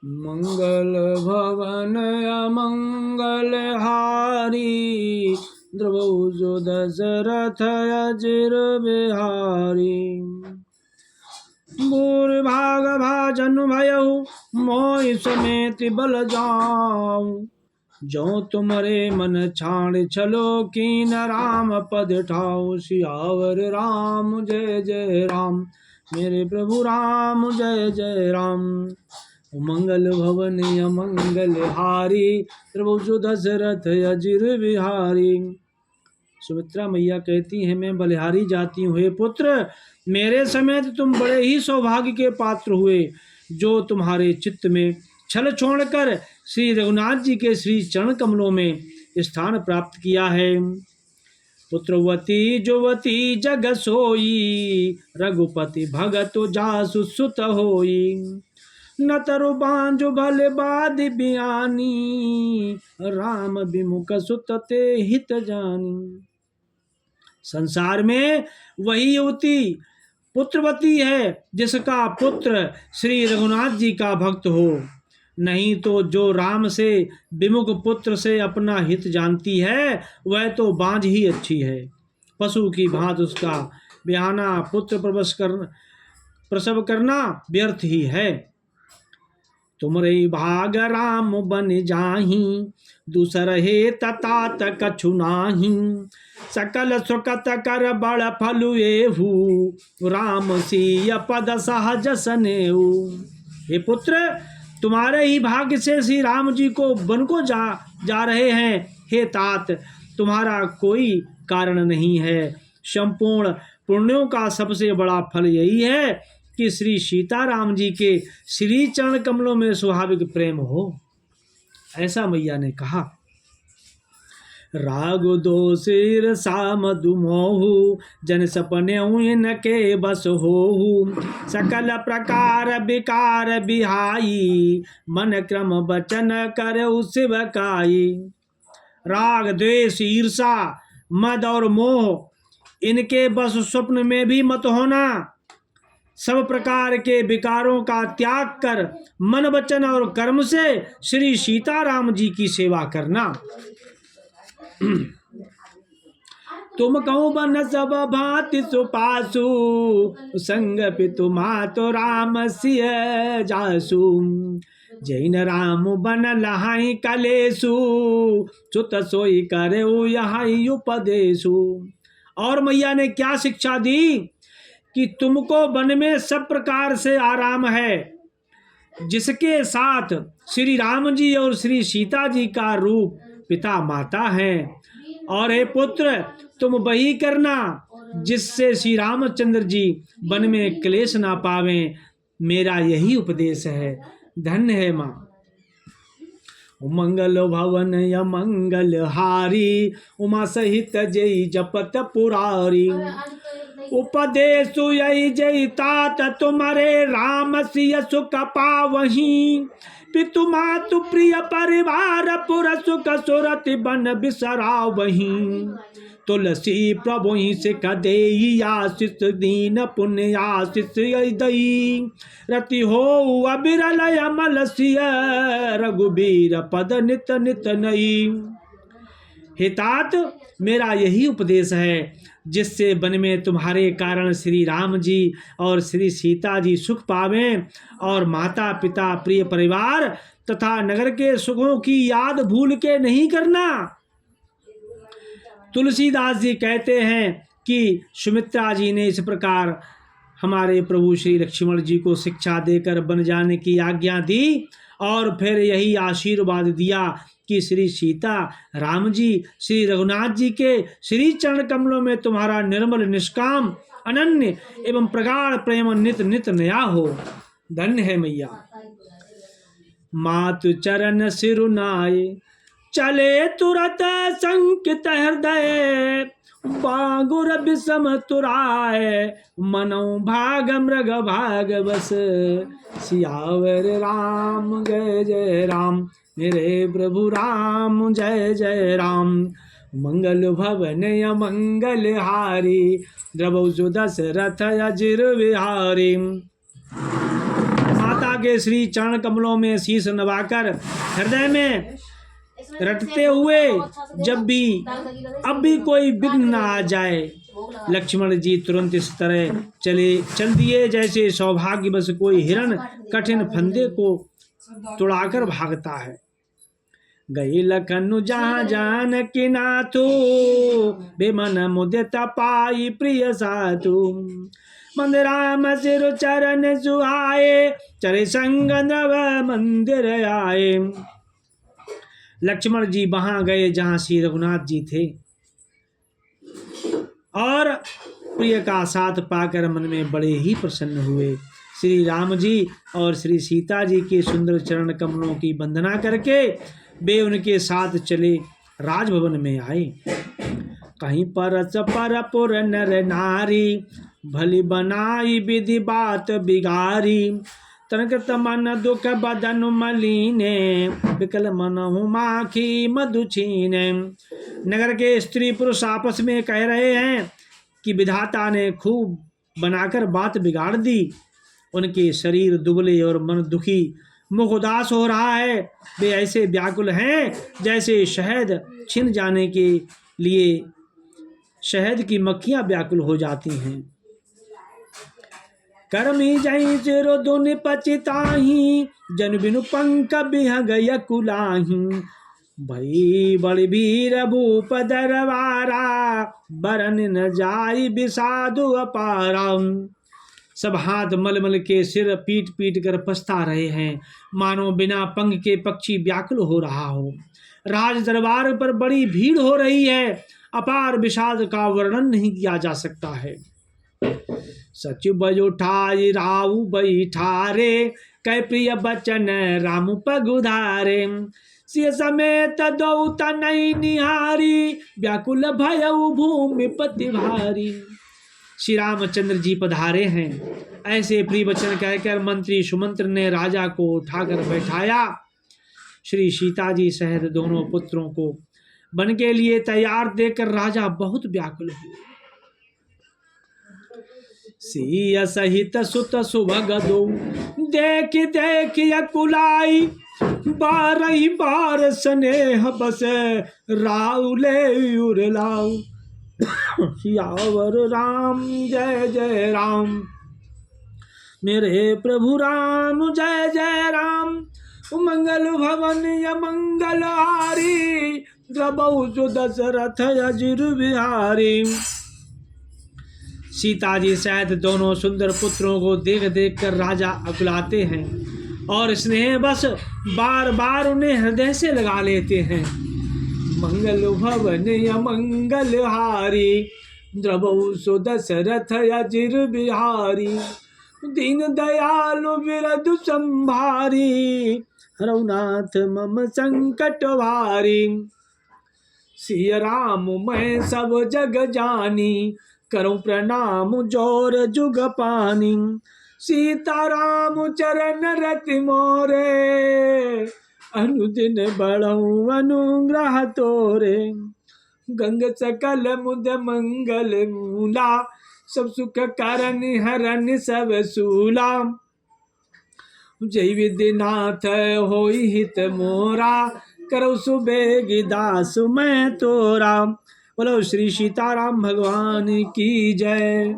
मंगल भवन अमंगल हारी, द्रवौ दशरथ अजिर बिहारी। भूर्भाग भाजन भयउ मोहि समेत बल जाऊं, जो तुम्हारे मन छाड़ चलो कीन राम पद ठाओ। सियावर राम जय जय राम, मेरे प्रभु राम जय जय राम। मंगल भवन अमंगल हारी, प्रभु दशरथ अजिर बिहारी। सुमित्रा मैया कहती हैं, मैं बलिहारी जाती हूँ। हे पुत्र, मेरे समेत तुम बड़े ही सौभाग्य के पात्र हुए, जो तुम्हारे चित्त में छल छोड़कर श्री रघुनाथ जी के श्री चरण कमलों में स्थान प्राप्त किया है। पुत्रवती जुवती जग सोई, रघुपति भगत जासु सुत होई। न तरु बांझो भले बादि बियानी, राम विमुख सुत ते हित जानी। संसार में वही युवती पुत्रवती है जिसका पुत्र श्री रघुनाथ जी का भक्त हो, नहीं तो जो राम से विमुख पुत्र से अपना हित जानती है वह तो बांझ ही अच्छी है। पशु की भांति उसका ब्याहना पुत्र प्रसव करना व्यर्थ ही है। तुमरे भाग राम बन जाही, दूसर हे तात कछु नाही। सकल सुकत कर बड़ फलु एहू, राम सीय पद सहज सनेऊ। हे पुत्र, तुम्हारे ही भाग्य से श्री राम जी को वन को जा रहे हैं। हे तात, तुम्हारा कोई कारण नहीं है। संपूर्ण पुण्यों का सबसे बड़ा फल यही है कि श्री सीताराम जी के श्री चरण कमलों में स्वाभाविक प्रेम हो। ऐसा मैया ने कहा। राग दोषीर साम दुमोहु, जन सपने इनके बस होहु। सकल प्रकार विकार बिहाई, मन क्रम बचन कर शिवकाई। राग द्वेष ईर्षा मद और मोह इनके बस स्वप्न में भी मत होना। सब प्रकार के विकारों का त्याग कर मन वचन और कर्म से श्री सीताराम जी की सेवा करना। तुम कहूँ बन सब भांति सुपासु, संग पितु मातो राम सिय जासु। जैन राम बन लहाई कलेसु, सुत सोई करे यहाँ उपदेशु। और मैया ने क्या शिक्षा दी कि तुमको वन में सब प्रकार से आराम है, जिसके साथ श्री राम जी और श्री सीता जी का रूप पिता माता हैं। और हे पुत्र, तुम वही करना जिससे श्री रामचंद्र जी वन में क्लेश ना पावें। मेरा यही उपदेश है। धन्य है माँ। मंगल भवन या मंगल हारी, उमा सहित जय जपत पुरारी। उपदेशु यही जय तात, तुम्हारे राम सिय सुख पावहीं। पितु मातु प्रिय परिवार, पुर सुख सुरति बन बिसरावहीं। तुलसी प्रभु ही सिख देई, आशीष दीन पुण्य आशीष दई। रति हो अबिरल अमल सिय, रघुबीर पद नित नित नई। हे तात, मेरा यही उपदेश है जिससे वन में तुम्हारे कारण श्री राम जी और श्री सीता जी सुख पावें, और माता पिता प्रिय परिवार तथा नगर के सुखों की याद भूल के नहीं करना। तुलसीदास जी कहते हैं कि सुमित्रा जी ने इस प्रकार हमारे प्रभु श्री लक्ष्मण जी को शिक्षा देकर बन जाने की आज्ञा दी, और फिर यही आशीर्वाद दिया कि श्री सीता राम जी श्री रघुनाथ जी के श्री चरण कमलों में तुम्हारा निर्मल निष्काम अनन्य एवं प्रगाढ़ प्रेम नित नित नया हो। धन्य है मैया। मातु चरण सिरुनाए, चले तुरत संकित हृदय। बागुर विषम तुराय, मनो भाग मृग भाग बस। सियावर राम जय जय राम, मेरे प्रभु राम जय जय राम। मंगल भवन अमंगल हारी, द्रवौ दशरथ अजिर बिहारी। माता के श्री चरण कमलों में शीश नवाकर हृदय में रटते हुए जब भी अब भी कोई विघ्न न आ जाए, लक्ष्मण जी तुरंत इस तरह चल दिए जैसे सौभाग्यवश कोई हिरण कठिन फंदे को तुड़ाकर भागता है। गई लखनु जहाँ जान की नाथू, बेमन मुदित पाई प्रिय साधु। मंदिराम सिर चरण सुहाए, चरे संग नव मंदिर आए। लक्ष्मण जी वहां गए जहां श्री रघुनाथ जी थे और प्रिय का साथ पाकर मन में बड़े ही प्रसन्न हुए। श्री राम जी और श्री सीता जी के सुंदर चरण कमलों की वंदना करके वे उनके साथ चले राजभवन में आए। कहीं परस पर पुर नर नारी, भली बनाई विधि बात बिगारी। तनकृत मन दुख बदन मलीने, विकल मन माखी मधु छीने। नगर के स्त्री पुरुष आपस में कह रहे हैं कि विधाता ने खूब बनाकर बात बिगाड़ दी। उनके शरीर दुबले और मन दुखी, मुख उदास हो रहा है। वे ऐसे व्याकुल हैं जैसे शहद छिन जाने के लिए शहद की मक्खियां व्याकुल हो जाती हैं। कर्मी जई चिरो दुनि पचिताही, जन बिनु पंक बिहग यकुलाही। भई बड़ भीर भूप दरबारा, बरन न जाई विषादु अपारा। सब हाथ मल मल के सिर पीट पीट कर पछता रहे हैं, मानो बिना पंख के पक्षी व्याकुल हो रहा हो। राज दरबार पर बड़ी भीड़ हो रही है, अपार विषाद का वर्णन नहीं किया जा सकता है। सचिव बजोठाई राऊ बैठारे, कै प्रिय बचन राम पगुधारे। सिय समेत दौ तनय निहारी, व्याकुल भयउ भूमि पति भारी। श्री रामचंद्र जी पधारे हैं, ऐसे प्रिय वचन कहकर मंत्री सुमंत्र ने राजा को उठाकर बैठाया। श्री सीता जी सहित दोनों पुत्रों को वन के लिए तैयार देखकर राजा बहुत व्याकुल हुए। सिय सहित सुत सुभग दो, देख देख अकुलाई। बारही बार स्नेह बसे, राउ ले उरलाऊ। सियावर राम जय जय राम, मेरे प्रभु राम जय जय राम। मंगल भवन या मंगल हारी, द्रबहु जो दशरथ अजिर बिहारी। सीता जी सहित दोनों सुंदर पुत्रों को देख देख कर राजा अकुलाते हैं और स्नेह बस बार बार उन्हें हृदय से लगा लेते हैं। मंगल भवन या मंगल हारी, द्रबहु सो दशरथ अजिर बिहारी। दीन दयालु बिरधु संभारी, रघुनाथ मम संकट भारी। सिय राम मैं सब जग जानी, करूं प्रणाम जोर जुग पानी। सीता राम चरण रति मोरे, अनुदिन बढ़ऊ अनुग्रह तोरे। गंग सकल मुद मंगल मूला, सब सुख करन हरन सब सूला। जय विद्यनाथ होई हित मोरा, करो सुबेगी दास मैं तोरा। बोलो श्री सीताराम भगवान की जय।